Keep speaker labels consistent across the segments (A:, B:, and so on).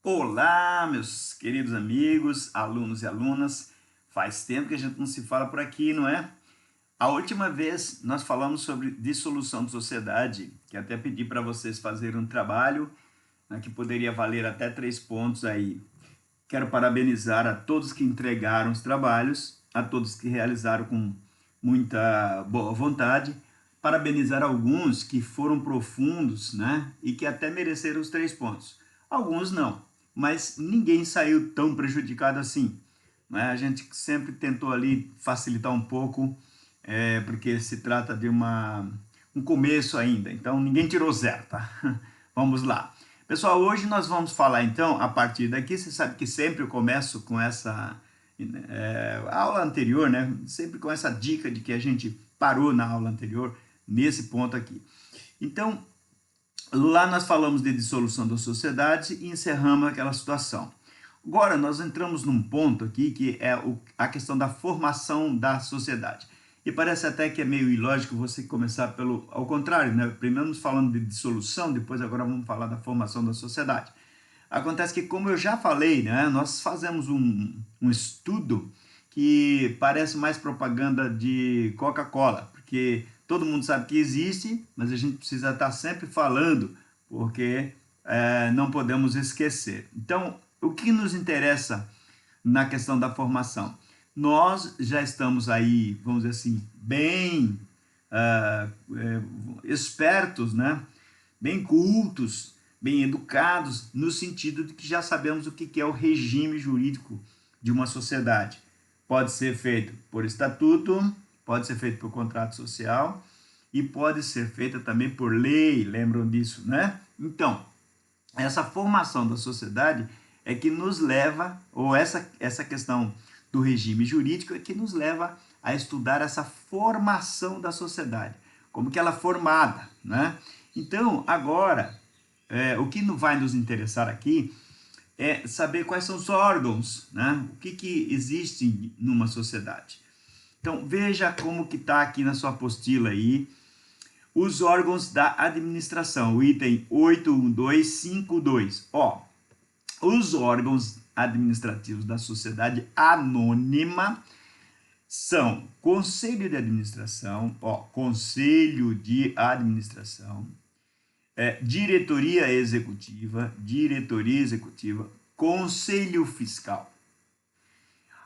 A: Olá, meus queridos amigos, alunos e alunas. Faz tempo que a gente não se fala por aqui, não é? A última vez nós falamos sobre dissolução de sociedade, que até pedi para vocês fazerem um trabalho, né, que poderia valer até 3 pontos aí. Quero parabenizar a todos que entregaram os trabalhos, a todos que realizaram com muita boa vontade, parabenizar alguns que foram profundos, né, e que até mereceram os 3 pontos. Alguns não, mas ninguém saiu tão prejudicado assim, né? A gente sempre tentou ali facilitar um pouco, porque se trata de um começo ainda, então ninguém tirou zero, tá? Vamos lá. Pessoal, hoje nós vamos falar então, a partir daqui, você sabe que sempre eu começo com essa aula anterior, né? Sempre com essa dica de que a gente parou na aula anterior, nesse ponto aqui. Então, lá nós falamos de dissolução da sociedade e encerramos aquela situação. Agora, nós entramos num ponto aqui que é a questão da formação da sociedade. E parece até que é meio ilógico você começar ao contrário, né? Primeiro nos falando de dissolução, depois agora vamos falar da formação da sociedade. Acontece que, como eu já falei, né, nós fazemos um estudo que parece mais propaganda de Coca-Cola, porque todo mundo sabe que existe, mas a gente precisa estar sempre falando, porque não podemos esquecer. Então, o que nos interessa na questão da formação? Nós já estamos aí, vamos dizer assim, bem espertos, né? Bem cultos, bem educados, no sentido de que já sabemos o que é o regime jurídico de uma sociedade. Pode ser feito por estatuto, pode ser feito por contrato social e pode ser feita também por lei, lembram disso, né? Então, essa formação da sociedade é que nos leva, ou essa questão do regime jurídico é que nos leva a estudar essa formação da sociedade, como que ela é formada, né? Então, agora, o que vai nos interessar aqui é saber quais são os órgãos, né? O que existe numa sociedade. Então, veja como que está aqui na sua apostila aí, os órgãos da administração, o item 81252. Ó, os órgãos administrativos da sociedade anônima são conselho de administração, conselho de administração, diretoria executiva, conselho fiscal.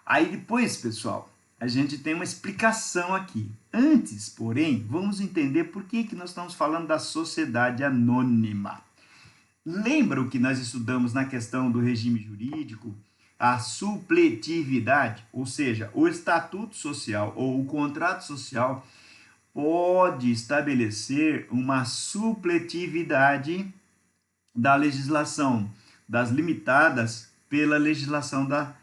A: Aí depois, pessoal, a gente tem uma explicação aqui. Antes, porém, vamos entender por que nós estamos falando da sociedade anônima. Lembra o que nós estudamos na questão do regime jurídico? A supletividade, ou seja, o estatuto social ou o contrato social pode estabelecer uma supletividade da legislação, das limitadas pela legislação da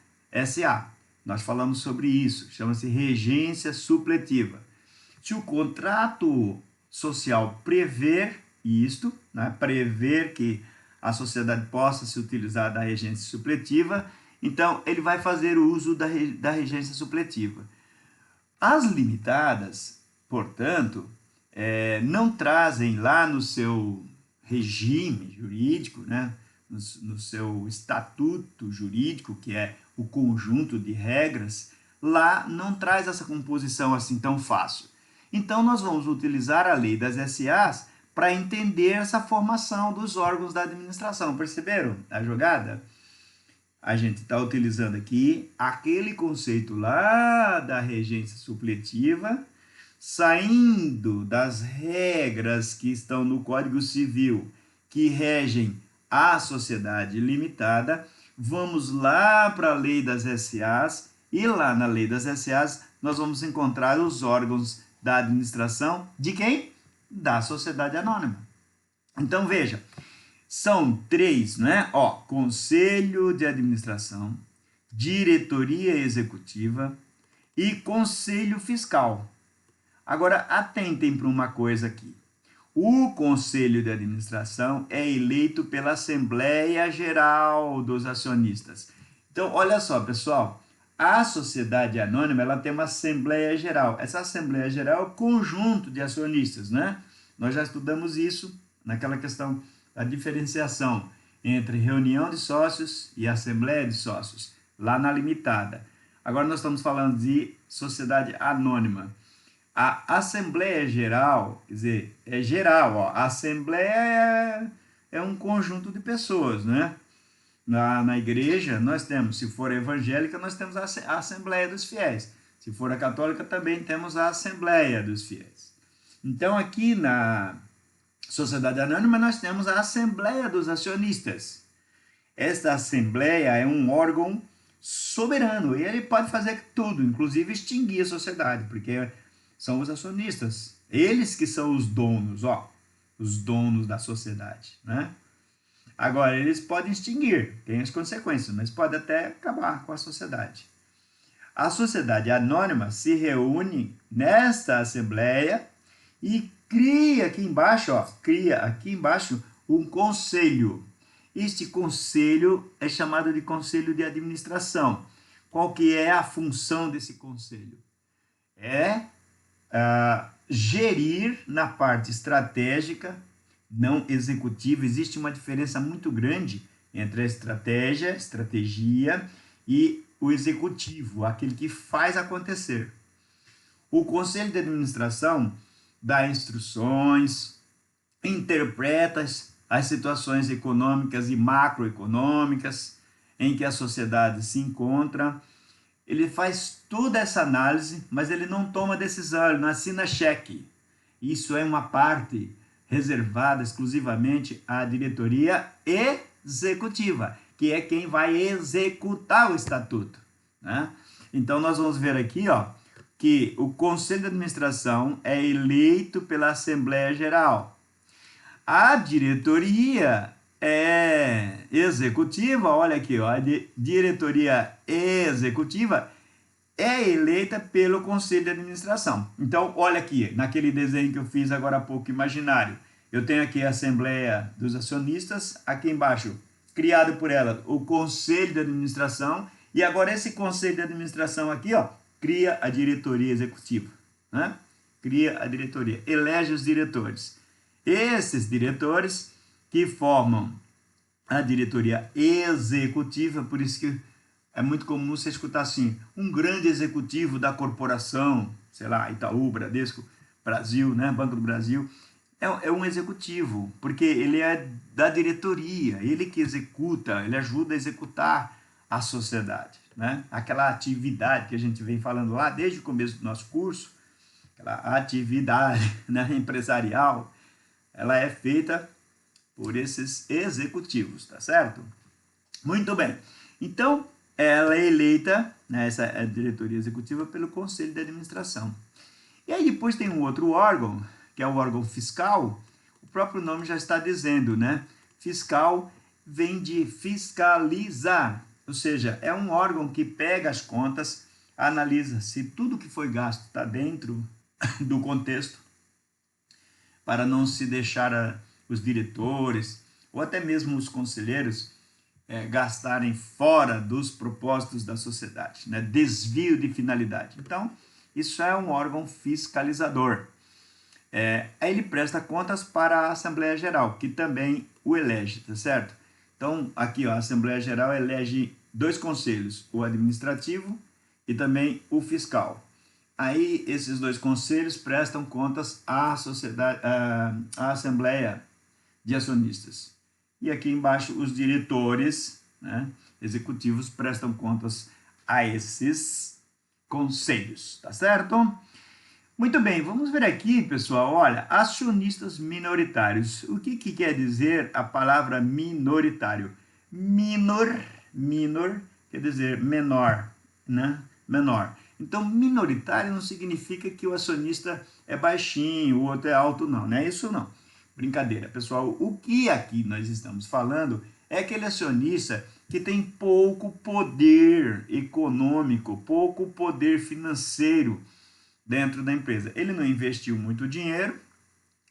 A: SA. Nós falamos sobre isso, chama-se regência supletiva. Se o contrato social prever isto, né, prever que a sociedade possa se utilizar da regência supletiva, então ele vai fazer uso da regência supletiva. As limitadas, portanto, não trazem lá no seu regime jurídico, né, no seu estatuto jurídico, que é o conjunto de regras, lá não traz essa composição assim tão fácil. Então, nós vamos utilizar a lei das SAs para entender essa formação dos órgãos da administração. Perceberam a jogada? A gente está utilizando aqui aquele conceito lá da regência supletiva, saindo das regras que estão no Código Civil, que regem a sociedade limitada, vamos lá para a lei das SAs, e lá na lei das SAs nós vamos encontrar os órgãos da administração de quem? Da sociedade anônima. Então, veja, são 3, né? Conselho de administração, diretoria executiva e conselho fiscal. Agora, atentem para uma coisa aqui. O conselho de administração é eleito pela Assembleia Geral dos Acionistas. Então, olha só, pessoal, a sociedade anônima ela tem uma Assembleia Geral. Essa Assembleia Geral é o conjunto de acionistas, né? Nós já estudamos isso naquela questão da diferenciação entre reunião de sócios e assembleia de sócios, lá na limitada. Agora nós estamos falando de sociedade anônima. A Assembleia Geral, quer dizer, é geral, ó. A Assembleia é um conjunto de pessoas, né? Na igreja, nós temos, se for evangélica, nós temos a Assembleia dos Fiéis. Se for a católica, também temos a Assembleia dos Fiéis. Então, aqui na Sociedade Anônima, nós temos a Assembleia dos Acionistas. Esta Assembleia é um órgão soberano e ele pode fazer tudo, inclusive extinguir a sociedade, porque são os acionistas. Eles que são os donos, ó, os donos da sociedade, né? Agora, eles podem extinguir, tem as consequências, mas pode até acabar com a sociedade. A sociedade anônima se reúne nesta assembleia e cria aqui embaixo, ó, um conselho. Este conselho é chamado de conselho de administração. Qual que é a função desse conselho? É gerir na parte estratégica, não executiva. Existe uma diferença muito grande entre a estratégia e o executivo, aquele que faz acontecer. O conselho de administração dá instruções, interpreta as situações econômicas e macroeconômicas em que a sociedade se encontra. Ele faz toda essa análise, mas ele não toma decisão, ele não assina cheque. Isso é uma parte reservada exclusivamente à diretoria executiva, que é quem vai executar o estatuto, né? Então, nós vamos ver aqui, ó, que o Conselho de Administração é eleito pela Assembleia Geral. A diretoria é executiva, olha aqui, ó, a diretoria executiva é eleita pelo Conselho de Administração. Então, olha aqui, naquele desenho que eu fiz agora há pouco, imaginário. Eu tenho aqui a Assembleia dos Acionistas, aqui embaixo, criado por ela, o Conselho de Administração, e agora esse Conselho de Administração aqui, ó, cria a diretoria executiva, né? Cria a diretoria, elege os diretores. Esses diretores que formam a diretoria executiva, por isso que é muito comum você escutar assim, um grande executivo da corporação, sei lá, Itaú, Bradesco, Brasil, né, Banco do Brasil, é um executivo, porque ele é da diretoria, ele que executa, ele ajuda a executar a sociedade, né? Aquela atividade que a gente vem falando lá desde o começo do nosso curso, aquela atividade, né, empresarial, ela é feita por esses executivos, tá certo? Muito bem. Então, ela é eleita, né, essa é a diretoria executiva, pelo Conselho de Administração. E aí depois tem um outro órgão, que é o órgão fiscal. O próprio nome já está dizendo, né? Fiscal vem de fiscalizar, ou seja, é um órgão que pega as contas, analisa se tudo que foi gasto está dentro do contexto, para não se deixar os diretores ou até mesmo os conselheiros gastarem fora dos propósitos da sociedade, né? Desvio de finalidade. Então, isso é um órgão fiscalizador. Aí ele presta contas para a Assembleia Geral, que também o elege, tá certo? Então, aqui, ó, a Assembleia Geral elege 2 conselhos, o administrativo e também o fiscal. Aí, esses 2 conselhos prestam contas à sociedade, à Assembleia de Acionistas. E aqui embaixo, os diretores, né, executivos prestam contas a esses conselhos, tá certo? Muito bem, vamos ver aqui, pessoal, olha, acionistas minoritários. O que quer dizer a palavra minoritário? Minor quer dizer menor, né? Menor. Então, minoritário não significa que o acionista é baixinho, o outro é alto, não, não é isso não. Brincadeira, pessoal. O que aqui nós estamos falando é aquele acionista que tem pouco poder econômico, pouco poder financeiro dentro da empresa. Ele não investiu muito dinheiro,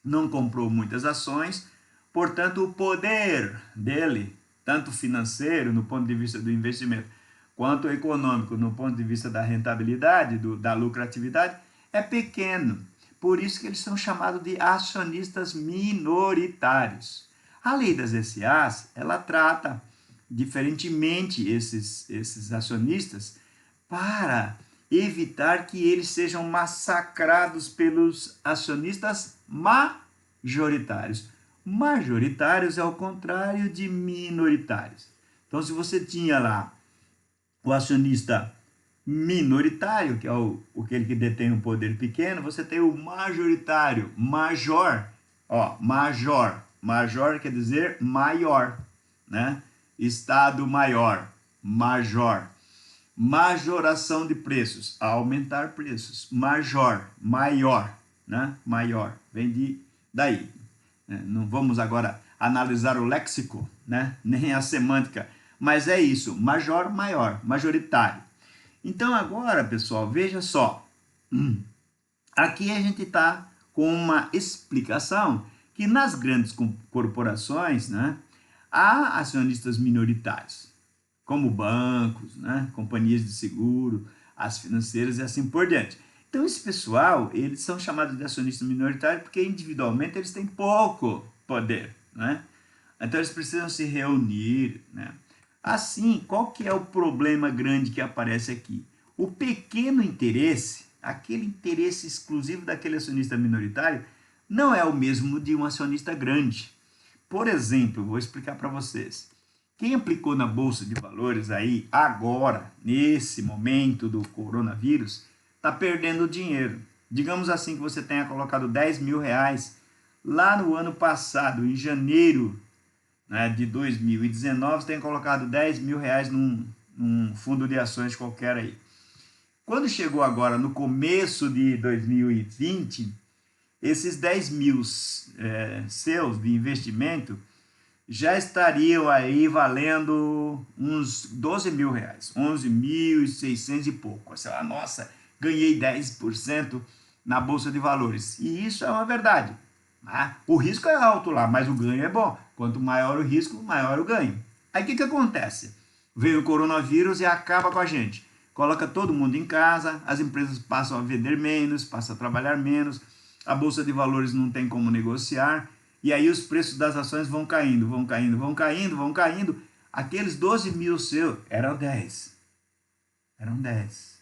A: não comprou muitas ações, portanto, o poder dele, tanto financeiro, no ponto de vista do investimento, quanto econômico, no ponto de vista da rentabilidade, da lucratividade, é pequeno. Por isso que eles são chamados de acionistas minoritários. A lei das SAs, ela trata diferentemente esses acionistas para evitar que eles sejam massacrados pelos acionistas majoritários. Majoritários é o contrário de minoritários. Então, se você tinha lá o acionista minoritário, que é aquele que detém um poder pequeno, você tem o majoritário, major, major quer dizer maior, né? Estado maior, major. Majoração de preços, aumentar preços. Major, maior, né? Maior, vem daí. Não vamos agora analisar o léxico, né? Nem a semântica, mas é isso, major, maior, majoritário. Então agora, pessoal, veja só, aqui a gente está com uma explicação que nas grandes corporações, né, há acionistas minoritários, como bancos, né, companhias de seguro, as financeiras e assim por diante. Então esse pessoal, eles são chamados de acionistas minoritários porque individualmente eles têm pouco poder, né? Então eles precisam se reunir, né? Assim, qual que é o problema grande que aparece aqui? O pequeno interesse, aquele interesse exclusivo daquele acionista minoritário, não é o mesmo de um acionista grande. Por exemplo, vou explicar para vocês. Quem aplicou na Bolsa de Valores aí, agora, nesse momento do coronavírus, está perdendo dinheiro. Digamos assim que você tenha colocado 10 mil reais lá no ano passado, em janeiro, né, de 2019, você tem colocado 10 mil reais num fundo de ações qualquer aí. Quando chegou agora no começo de 2020, esses 10 mil seus de investimento já estariam aí valendo uns 12 mil reais, 11.600 e pouco. Você fala, nossa, ganhei 10% na Bolsa de Valores. E isso é uma verdade. O risco é alto lá, mas o ganho é bom. Quanto maior o risco, maior o ganho. Aí o que acontece? Veio o coronavírus e acaba com a gente. Coloca todo mundo em casa, as empresas passam a vender menos, passam a trabalhar menos, a Bolsa de Valores não tem como negociar, e aí os preços das ações vão caindo, vão caindo, vão caindo, vão caindo. Aqueles 12 mil seus eram 10. Eram 10.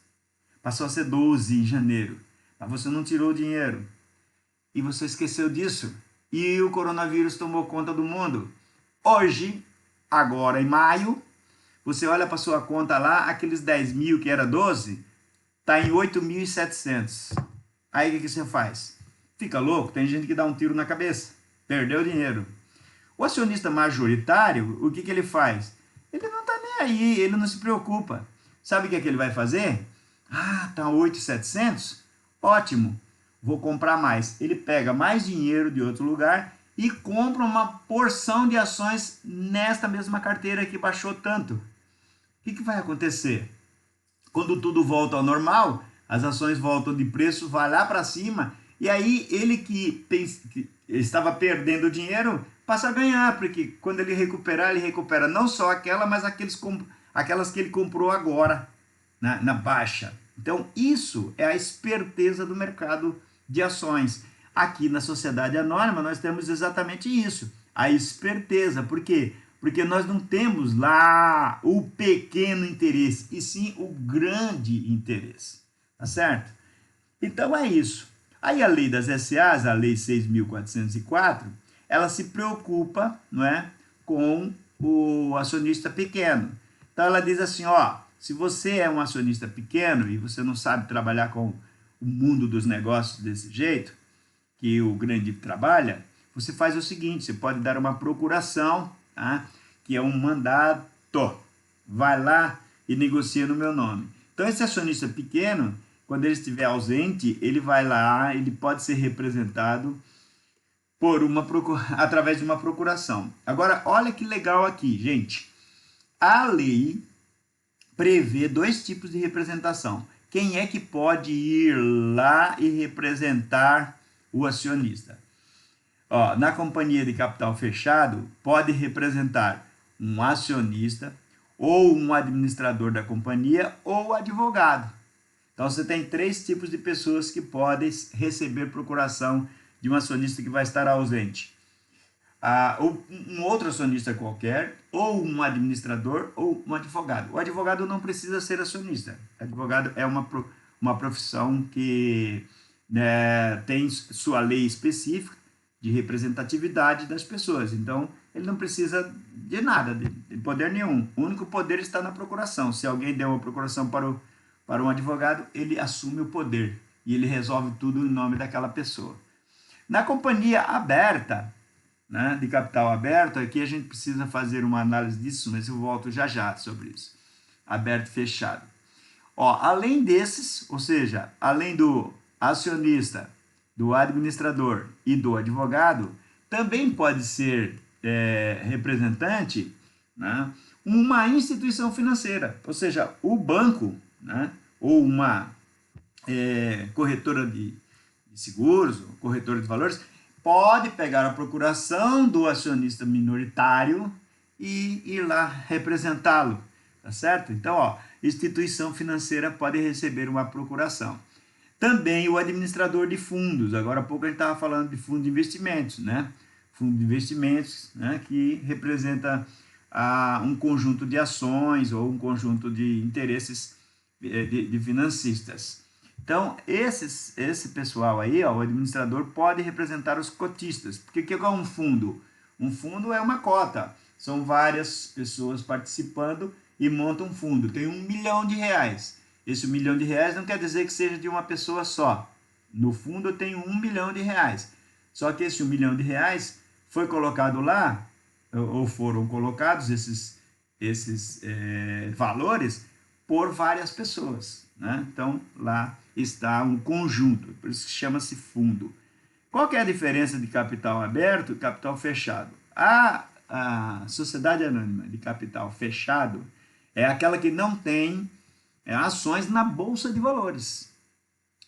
A: Passou a ser 12 em janeiro, mas você não tirou o dinheiro. E você esqueceu disso. E o coronavírus tomou conta do mundo. Hoje, agora em maio, você olha para sua conta lá, aqueles 10 mil que era 12, está em 8.700. Aí o que você faz? Fica louco? Tem gente que dá um tiro na cabeça. Perdeu dinheiro. O acionista majoritário, o que ele faz? Ele não está nem aí, ele não se preocupa. Sabe o que ele vai fazer? Tá 8.700? Ótimo, vou comprar mais. Ele pega mais dinheiro de outro lugar e compra uma porção de ações nesta mesma carteira que baixou tanto. O que vai acontecer? Quando tudo volta ao normal, as ações voltam de preço, vai lá para cima, e aí ele que estava perdendo dinheiro passa a ganhar, porque quando ele recupera não só aquela, mas aquelas que ele comprou agora, na baixa. Então, isso é a esperteza do mercado de ações. Aqui na Sociedade Anônima, nós temos exatamente isso, a esperteza. Por quê? Porque nós não temos lá o pequeno interesse, e sim o grande interesse. Tá certo? Então é isso. Aí a lei das SAs, a lei 6.404, ela se preocupa, não é, com o acionista pequeno. Então ela diz assim, se você é um acionista pequeno e você não sabe trabalhar com o mundo dos negócios desse jeito, que o grande trabalha, você faz o seguinte, você pode dar uma procuração, tá? Que é um mandato, vai lá e negocia no meu nome. Então esse acionista pequeno, quando ele estiver ausente, ele vai lá, ele pode ser representado através de uma procuração. Agora, olha que legal aqui, gente. A lei prevê 2 tipos de representação. Quem é que pode ir lá e representar o acionista? Na companhia de capital fechado, pode representar um acionista, ou um administrador da companhia, ou advogado. Então, você tem 3 tipos de pessoas que podem receber procuração de um acionista que vai estar ausente. ou um outro acionista qualquer, ou um administrador, ou um advogado. O advogado não precisa ser acionista. O advogado é uma profissão que, né, tem sua lei específica de representatividade das pessoas. Então, ele não precisa de nada, de poder nenhum. O único poder está na procuração. Se alguém der uma procuração para um advogado, ele assume o poder e ele resolve tudo em nome daquela pessoa. Na companhia aberta, né, de capital aberto, aqui a gente precisa fazer uma análise disso, mas eu volto já já sobre isso. Aberto e fechado. Ó, além desses, ou seja, além do acionista, do administrador e do advogado, também pode ser representante, né, uma instituição financeira, ou seja, o banco, né, ou uma corretora de seguros, corretora de valores, pode pegar a procuração do acionista minoritário e ir lá representá-lo, tá certo? Então, ó, instituição financeira pode receber uma procuração. Também o administrador de fundos, agora há pouco a gente estava falando de fundo de investimentos, né? Fundo de investimentos, né, que representa um conjunto de ações ou um conjunto de interesses de financistas. Então, esse pessoal aí, ó, o administrador, pode representar os cotistas. Porque o que é um fundo? Um fundo é uma cota. São várias pessoas participando e montam um fundo. Tem R$1 milhão. Esse R$1 milhão não quer dizer que seja de uma pessoa só. No fundo, eu tenho R$1 milhão. Só que esse R$1 milhão foi colocado lá, ou foram colocados esses valores por várias pessoas, né? Então, lá está um conjunto, por isso que chama-se fundo. Qual que é a diferença de capital aberto e capital fechado? A sociedade anônima de capital fechado é aquela que não tem ações na Bolsa de Valores.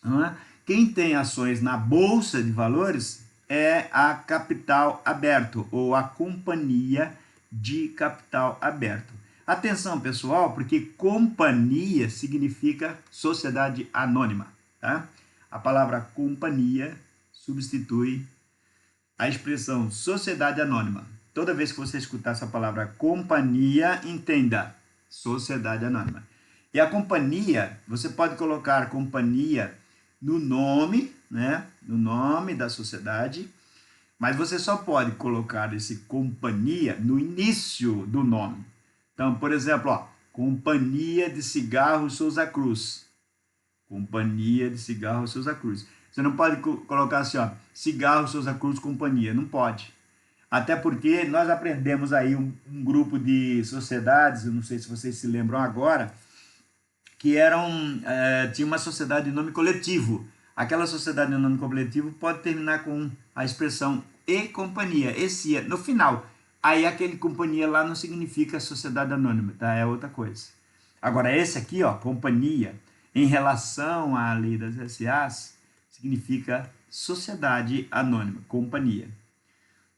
A: Não é? Quem tem ações na Bolsa de Valores é a capital aberto, ou a companhia de capital aberto. Atenção, pessoal, porque companhia significa sociedade anônima, tá? A palavra companhia substitui a expressão sociedade anônima. Toda vez que você escutar essa palavra companhia, entenda, sociedade anônima. E a companhia, você pode colocar companhia no nome, né? No nome da sociedade, mas você só pode colocar esse companhia no início do nome. Então, por exemplo, ó, Companhia de Cigarros Souza Cruz. Companhia de Cigarros Souza Cruz. Você não pode colocar assim, ó, Cigarros Souza Cruz Companhia. Não pode. Até porque nós aprendemos aí um grupo de sociedades, eu não sei se vocês se lembram agora, que tinha uma sociedade de nome coletivo. Aquela sociedade de nome coletivo pode terminar com a expressão e companhia, esse no final. Aí aquele companhia lá não significa sociedade anônima, tá? É outra coisa. Agora esse aqui, ó, companhia, em relação à lei das SAs, significa sociedade anônima, companhia.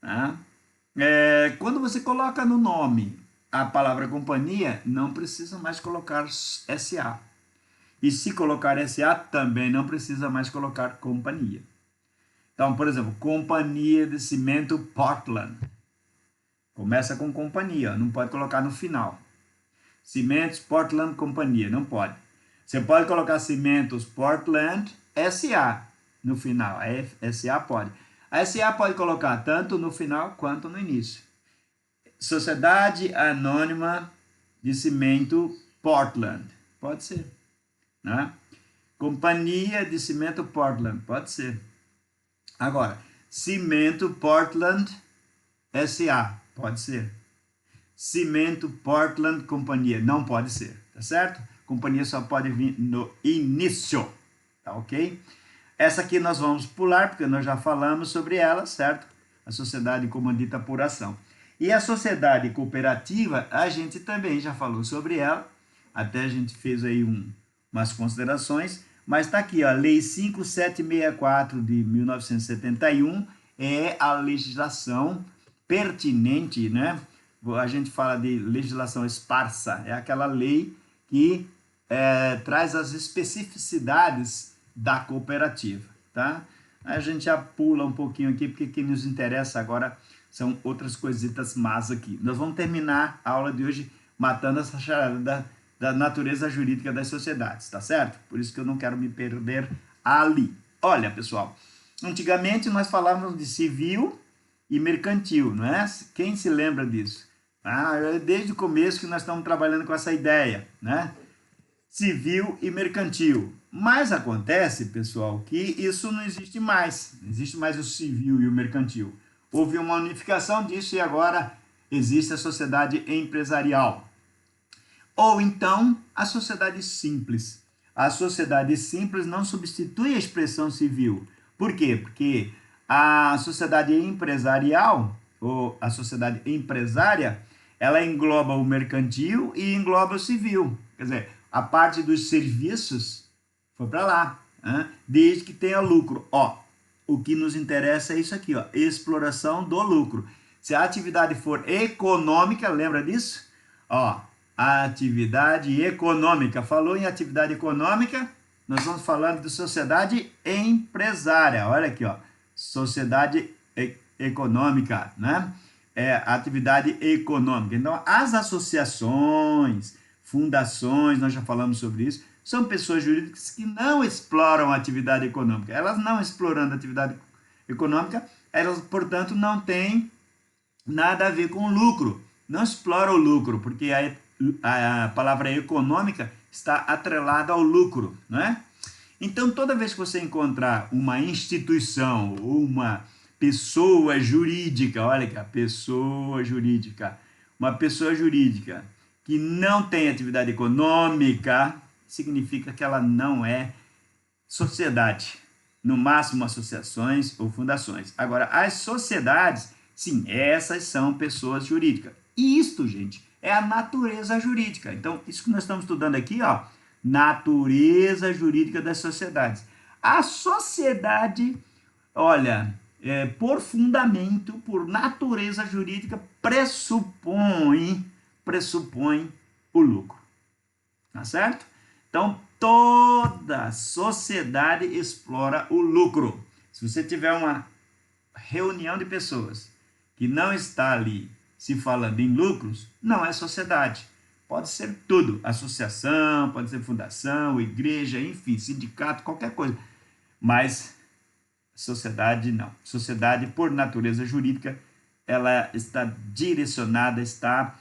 A: Tá? Quando você coloca no nome a palavra companhia, não precisa mais colocar SA. E se colocar SA, também não precisa mais colocar companhia. Então, por exemplo, Companhia de Cimento Portland. Começa com companhia, não pode colocar no final. Cimentos Portland Companhia, não pode. Você pode colocar Cimentos Portland SA no final, a SA pode. A SA pode colocar tanto no final quanto no início. Sociedade Anônima de Cimento Portland, pode ser. Né? Companhia de Cimento Portland, pode ser. Agora, Cimento Portland SA, pode ser. Cimento Portland Companhia, não pode ser, tá certo? Companhia só pode vir no início, tá ok? Essa aqui nós vamos pular, porque nós já falamos sobre ela, certo? A sociedade comandita por ação. E a sociedade cooperativa, a gente também já falou sobre ela, até a gente fez aí umas considerações, mas está aqui, ó, Lei 5764 de 1971 é a legislação pertinente, né? A gente fala de legislação esparsa, é aquela lei que traz as especificidades da cooperativa, tá? A gente já pula um pouquinho aqui, porque o que nos interessa agora são outras coisitas más aqui. Nós vamos terminar a aula de hoje matando essa charada da natureza jurídica das sociedades, tá certo? Por isso que eu não quero me perder ali. Olha, pessoal, antigamente nós falávamos de civil e mercantil, não é? Quem se lembra disso? Desde o começo que nós estamos trabalhando com essa ideia, né? Civil e mercantil. Mas acontece, pessoal, que isso não existe mais. Não existe mais o civil e o mercantil. Houve uma unificação disso e agora existe a sociedade empresarial. Ou então, a sociedade simples. A sociedade simples não substitui a expressão civil. Por quê? Porque a sociedade empresarial, ou a sociedade empresária, ela engloba o mercantil e engloba o civil. Quer dizer, a parte dos serviços foi para lá, né? Desde que tenha lucro. Ó, o que nos interessa é isso aqui, ó, exploração do lucro. Se a atividade for econômica, lembra disso? Ó, a atividade econômica. Falou em atividade econômica, nós estamos falando de sociedade empresária. Olha aqui, ó, sociedade econômica, né? É atividade econômica. Então, as associações, fundações, nós já falamos sobre isso, são pessoas jurídicas que não exploram a atividade econômica. Elas não explorando a atividade econômica, elas, portanto, não têm nada a ver com lucro. Não exploram o lucro, porque a palavra econômica está atrelada ao lucro, não é? Então, toda vez que você encontrar uma instituição ou uma pessoa jurídica, olha aqui, a pessoa jurídica, uma pessoa jurídica que não tem atividade econômica, significa que ela não é sociedade, no máximo associações ou fundações. Agora, as sociedades, sim, essas são pessoas jurídicas. E isto, gente, é a natureza jurídica. Então, isso que nós estamos estudando aqui, ó, natureza jurídica das sociedades. A sociedade, olha, por fundamento, por natureza jurídica, pressupõe o lucro. Tá certo? Então, toda sociedade explora o lucro. Se você tiver uma reunião de pessoas que não está ali se falando em lucros, não é sociedade. Pode ser tudo, associação, pode ser fundação, igreja, enfim, sindicato, qualquer coisa. Mas sociedade não. Sociedade, por natureza jurídica, ela está direcionada, está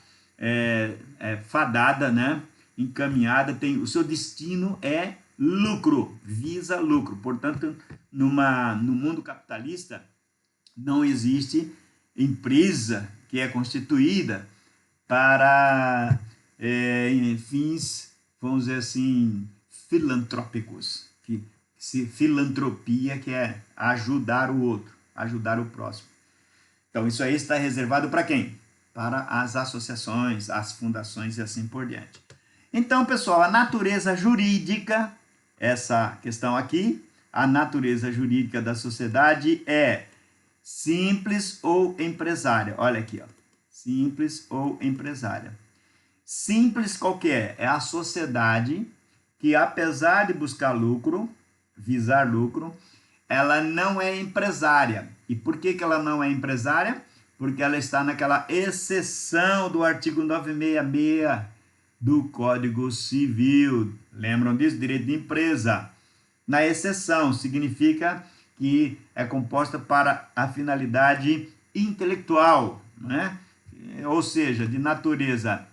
A: fadada, né? Encaminhada, o seu destino é lucro, visa lucro. Portanto, no mundo capitalista, não existe empresa que é constituída para fins, vamos dizer assim, filantrópicos. Filantropia, que é ajudar o outro, ajudar o próximo. Então, isso aí está reservado para quem? Para as associações, as fundações e assim por diante. Então, pessoal, a natureza jurídica, essa questão aqui, a natureza jurídica da sociedade é simples ou empresária. Olha aqui, ó, simples ou empresária. Simples qual que é? É a sociedade que, apesar de buscar lucro, visar lucro, ela não é empresária. E por que ela não é empresária? Porque ela está naquela exceção do artigo 966 do Código Civil. Lembram disso? Direito de empresa. Na exceção, significa que é composta para a finalidade intelectual, né? Ou seja, de natureza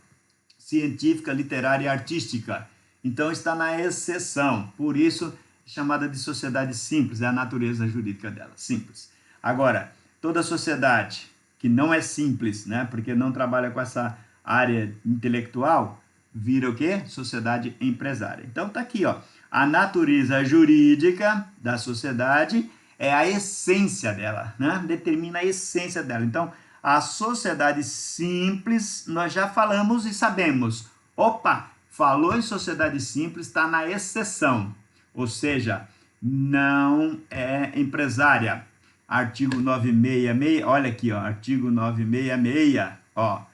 A: científica, literária e artística. Então, está na exceção. Por isso, chamada de sociedade simples, é a natureza jurídica dela, simples. Agora, toda sociedade que não é simples, né, porque não trabalha com essa área intelectual, vira o quê? Sociedade empresária. Então, tá aqui, ó, a natureza jurídica da sociedade é a essência dela, né? Determina a essência dela. Então, a sociedade simples, nós já falamos e sabemos. Opa, falou em sociedade simples, está na exceção. Ou seja, não é empresária. Artigo 966, olha aqui, ó, artigo 966, ó,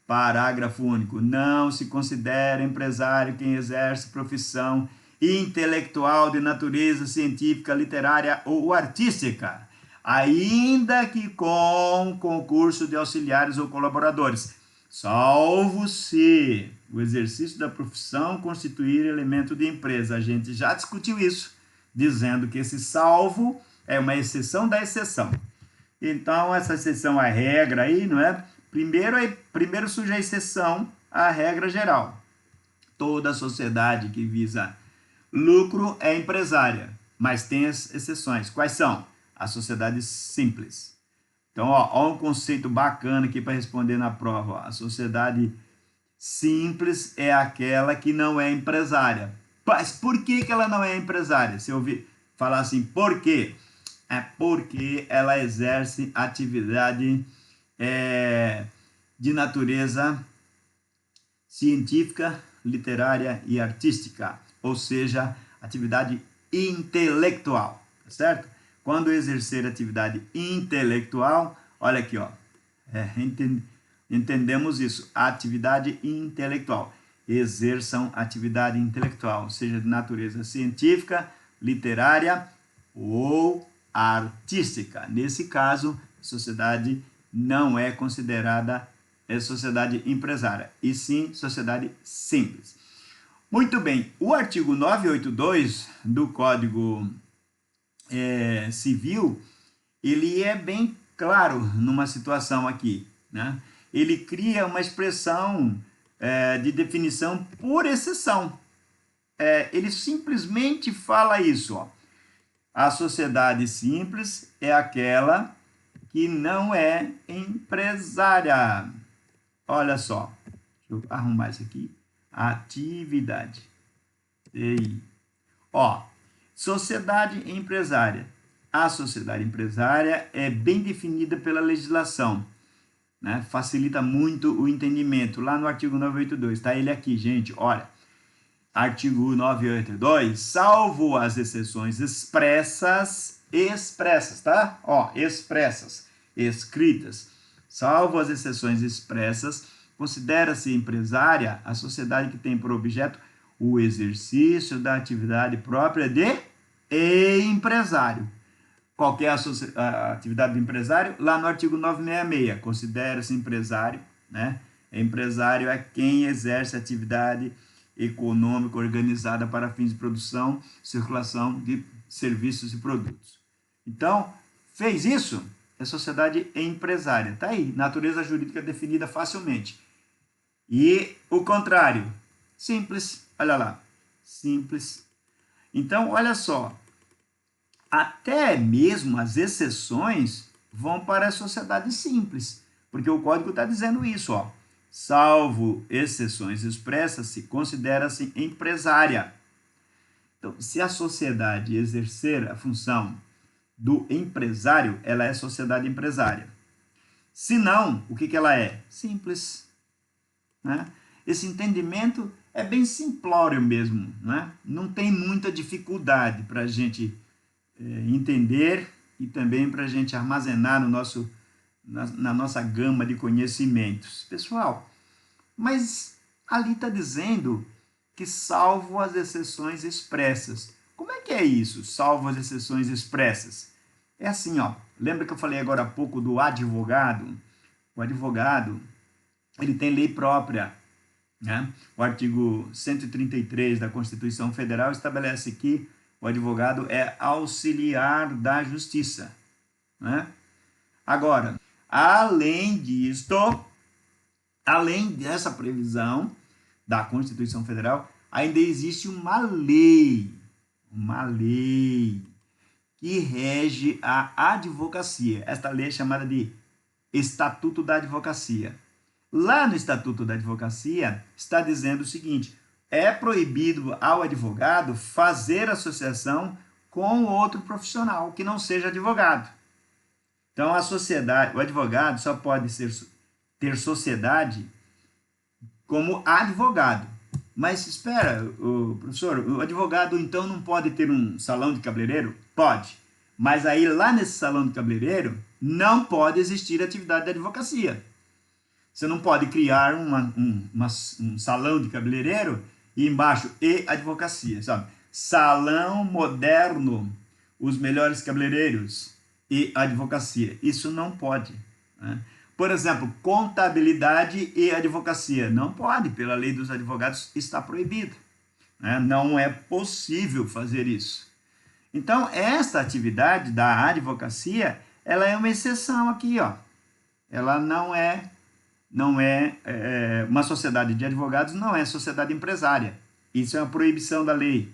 A: parágrafo único. Não se considera empresário quem exerce profissão intelectual de natureza científica, literária ou artística. ainda que com concurso de auxiliares ou colaboradores, salvo se o exercício da profissão constituir elemento de empresa. A gente já discutiu isso, dizendo que esse salvo é uma exceção da exceção. Então, essa exceção é regra aí, não é? Primeiro surge a exceção à regra geral. Toda sociedade que visa lucro é empresária, mas tem as exceções. Quais são? As sociedades simples. Então, ó um conceito bacana aqui para responder na prova. Ó. A sociedade simples é aquela que não é empresária. Mas por que ela não é empresária? Se eu ouvir falar assim, por quê? É porque ela exerce atividade de natureza científica, literária e artística, ou seja, atividade intelectual, tá certo? Quando exercer atividade intelectual, olha aqui, ó, entendemos isso, atividade intelectual, exerçam atividade intelectual, seja de natureza científica, literária ou artística. Nesse caso, a sociedade não é considerada sociedade empresária, e sim sociedade simples. Muito bem, o artigo 982 do Código Civil, ele é bem claro numa situação aqui, né? Ele cria uma expressão de definição por exceção. Ele simplesmente fala isso, ó. A sociedade simples é aquela que não é empresária. Olha só, deixa eu arrumar isso aqui. Atividade. Ó, sociedade empresária. A sociedade empresária é bem definida pela legislação, né? Facilita muito o entendimento. Lá no artigo 982, tá ele aqui, gente, olha. Artigo 982, salvo as exceções expressas, tá? Ó, expressas, escritas. Salvo as exceções expressas, considera-se empresária a sociedade que tem por objeto o exercício da atividade própria de empresário. Qual que é a atividade do empresário? Lá no artigo 966, considera-se empresário, né? Empresário é quem exerce atividade econômica organizada para fins de produção, circulação de serviços e produtos. Então, fez isso? É sociedade empresária. Tá aí, natureza jurídica definida facilmente. E o contrário, simples, olha lá, simples. Então, olha só, até mesmo as exceções vão para a sociedade simples, porque o código está dizendo isso, ó. Salvo exceções expressas, considera-se empresária. Então, se a sociedade exercer a função do empresário, ela é sociedade empresária. Se não, o que ela é? Simples. Né? Esse entendimento é bem simplório mesmo. Né? Não tem muita dificuldade para a gente entender e também para a gente armazenar no na nossa gama de conhecimentos. Pessoal, mas ali está dizendo que salvo as exceções expressas. Como é que é isso, salvo as exceções expressas? É assim, ó. Lembra que eu falei agora há pouco do advogado? O advogado, ele tem lei própria, né? O artigo 133 da Constituição Federal estabelece que o advogado é auxiliar da justiça, né? Agora, além dessa previsão da Constituição Federal, ainda existe uma lei que rege a advocacia. Esta lei é chamada de Estatuto da Advocacia. Lá no Estatuto da Advocacia está dizendo o seguinte: é proibido ao advogado fazer associação com outro profissional que não seja advogado. Então, o advogado só pode ter sociedade como advogado. Mas espera, professor, o advogado então não pode ter um salão de cabeleireiro? Pode. Mas aí lá nesse salão de cabeleireiro não pode existir atividade de advocacia. Você não pode criar um salão de cabeleireiro e embaixo e advocacia, sabe? Salão moderno, os melhores cabeleireiros. e advocacia. Isso não pode, né? Por exemplo, contabilidade e advocacia. Não pode, pela lei dos advogados está proibido, né? Não é possível fazer isso. Então, esta atividade da advocacia, ela é uma exceção aqui, ó. Ela não é uma sociedade de advogados, não é sociedade empresária. Isso é uma proibição da lei.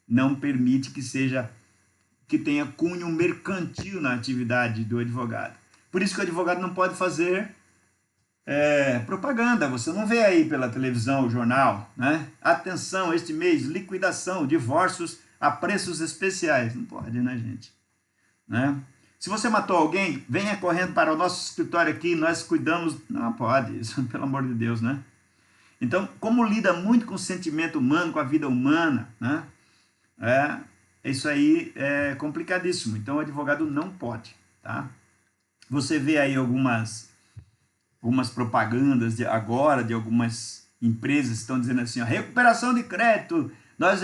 A: Não permite que tenha cunho mercantil na atividade do advogado. Por isso que o advogado não pode fazer propaganda. Você não vê aí pela televisão, o jornal, né? Atenção, este mês, liquidação, divórcios a preços especiais. Não pode, né, gente? Né? Se você matou alguém, venha correndo para o nosso escritório aqui, nós cuidamos. Não pode, isso, pelo amor de Deus, né? Então, como lida muito com o sentimento humano, com a vida humana, né? Isso aí é complicadíssimo. Então, o advogado não pode, tá? Você vê aí algumas propagandas de algumas empresas que estão dizendo assim, ó, recuperação de crédito, nós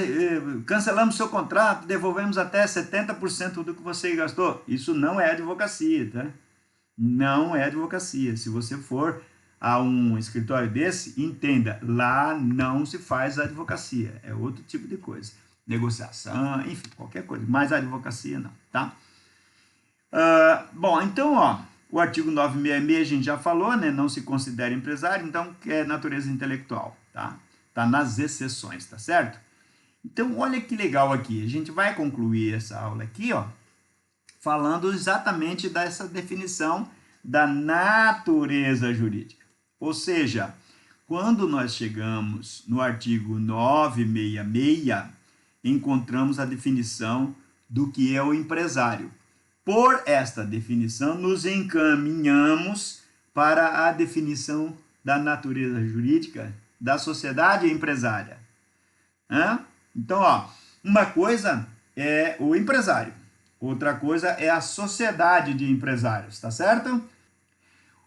A: cancelamos seu contrato, devolvemos até 70% do que você gastou. Isso não é advocacia, tá? Não é advocacia. Se você for a um escritório desse, entenda, lá não se faz advocacia, é outro tipo de coisa. Negociação, enfim, qualquer coisa, mas a advocacia não, tá? Bom, então, ó, o artigo 966 a gente já falou, né? Não se considera empresário, então é natureza intelectual, tá? Tá nas exceções, tá certo? Então, olha que legal aqui. A gente vai concluir essa aula aqui, ó, falando exatamente dessa definição da natureza jurídica. Ou seja, quando nós chegamos no artigo 966, encontramos a definição do que é o empresário. Por esta definição, nos encaminhamos para a definição da natureza jurídica da sociedade empresária. Então, ó, uma coisa é o empresário, outra coisa é a sociedade de empresários, tá certo?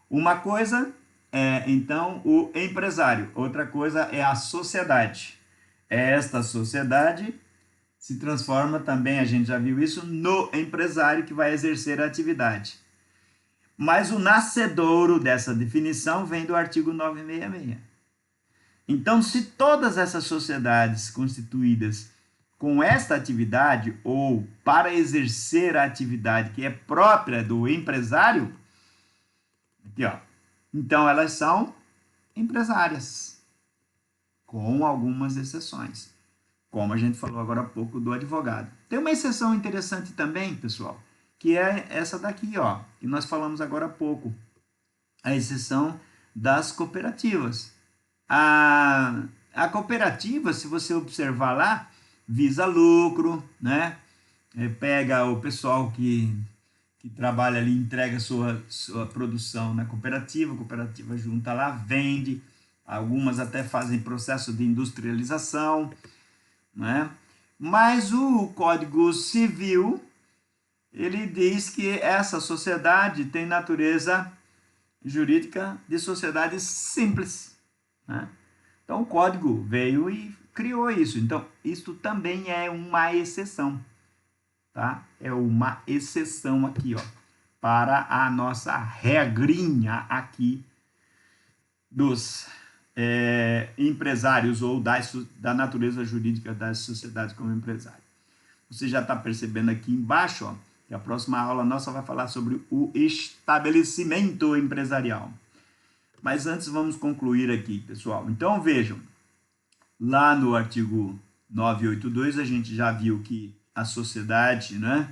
A: Uma coisa é, então, o empresário, outra coisa é a sociedade. Esta sociedade se transforma também, a gente já viu isso, no empresário que vai exercer a atividade. Mas o nascedouro dessa definição vem do artigo 966. Então, se todas essas sociedades constituídas com esta atividade ou para exercer a atividade que é própria do empresário, aqui, ó, então elas são empresárias, com algumas exceções, como a gente falou agora há pouco do advogado. Tem uma exceção interessante também, pessoal, que é essa daqui, ó, que nós falamos agora há pouco, a exceção das cooperativas. A cooperativa, se você observar lá, visa lucro, né? Pega o pessoal que trabalha ali, entrega sua produção na cooperativa, a cooperativa junta lá, vende, algumas até fazem processo de industrialização, né? Mas o Código Civil, ele diz que essa sociedade tem natureza jurídica de sociedade simples, né? Então, o código veio e criou isso. Então, isso também é uma exceção, tá? É uma exceção aqui, ó, para a nossa regrinha aqui dos empresários ou da natureza jurídica das sociedades como empresário. Você já está percebendo aqui embaixo, ó, que a próxima aula nossa vai falar sobre o estabelecimento empresarial. Mas antes vamos concluir aqui, pessoal. Então vejam, lá no artigo 982 a gente já viu que a sociedade, né,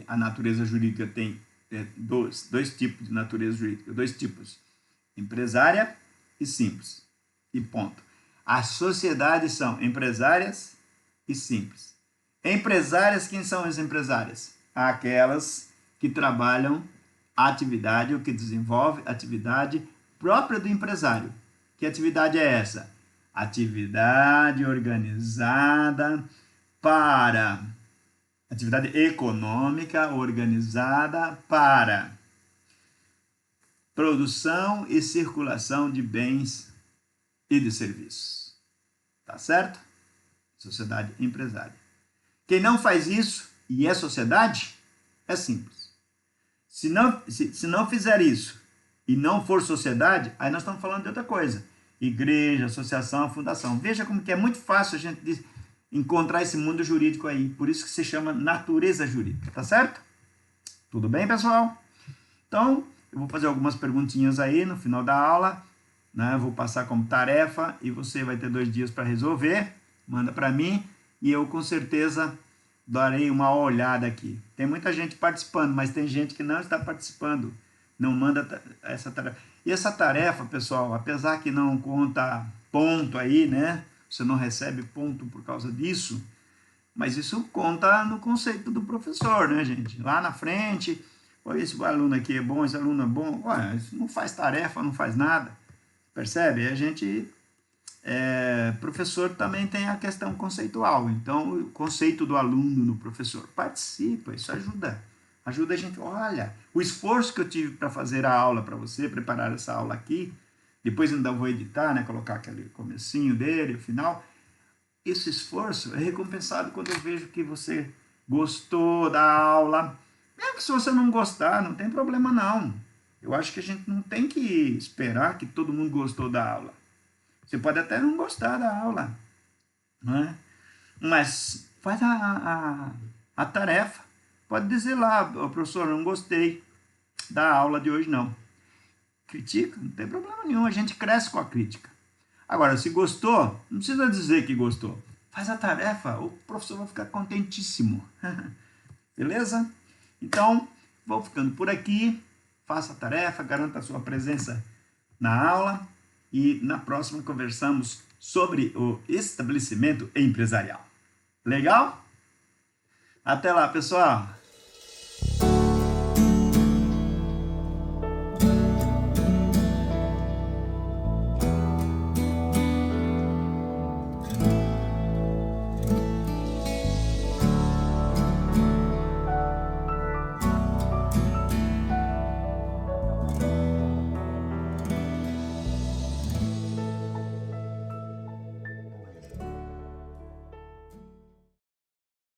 A: a natureza jurídica tem dois tipos de natureza jurídica, dois tipos, empresária e simples, e ponto. As sociedades são empresárias e simples. Empresárias, quem são as empresárias? Aquelas que trabalham atividade, ou que desenvolve atividade própria do empresário. Que atividade é essa? Atividade organizada para... atividade econômica organizada para produção e circulação de bens e de serviços. Tá certo? Sociedade empresária. Quem não faz isso e é sociedade, É simples. Se não fizer isso e não for sociedade, aí nós estamos falando de outra coisa. Igreja, associação, fundação. Veja como que é muito fácil a gente encontrar esse mundo jurídico aí. Por isso que se chama natureza jurídica, tá certo? Tudo bem, pessoal? Então, eu vou fazer algumas perguntinhas aí no final da aula, né? Eu vou passar como tarefa e você vai ter 2 dias para resolver. Manda para mim e eu com certeza darei uma olhada aqui. Tem muita gente participando, mas tem gente que não está participando, não manda essa tarefa. E essa tarefa, pessoal, apesar que não conta ponto aí, né? Você não recebe ponto por causa disso, mas isso conta no conceito do professor, né, gente? Lá na frente, olha, esse aluno aqui é bom, esse aluno é bom. Ué, isso não faz tarefa, não faz nada. Percebe? A gente... professor também tem a questão conceitual, então o conceito do aluno no professor participa, isso ajuda a gente. Olha, o esforço que eu tive para fazer a aula para você, preparar essa aula aqui, depois ainda vou editar, né, colocar aquele comecinho dele, o final, esse esforço é recompensado quando eu vejo que você gostou da aula. Mesmo que se você não gostar, não tem problema não, eu acho que a gente não tem que esperar que todo mundo gostou da aula. Você pode até não gostar da aula, né? Mas faz a tarefa. Pode dizer lá, professor, não gostei da aula de hoje, não. Critica, não tem problema nenhum, a gente cresce com a crítica. Agora, se gostou, não precisa dizer que gostou. Faz a tarefa, o professor vai ficar contentíssimo. Beleza? Então, vou ficando por aqui. Faça a tarefa, garanta a sua presença na aula. E na próxima conversamos sobre o estabelecimento empresarial. Legal? Até lá, pessoal!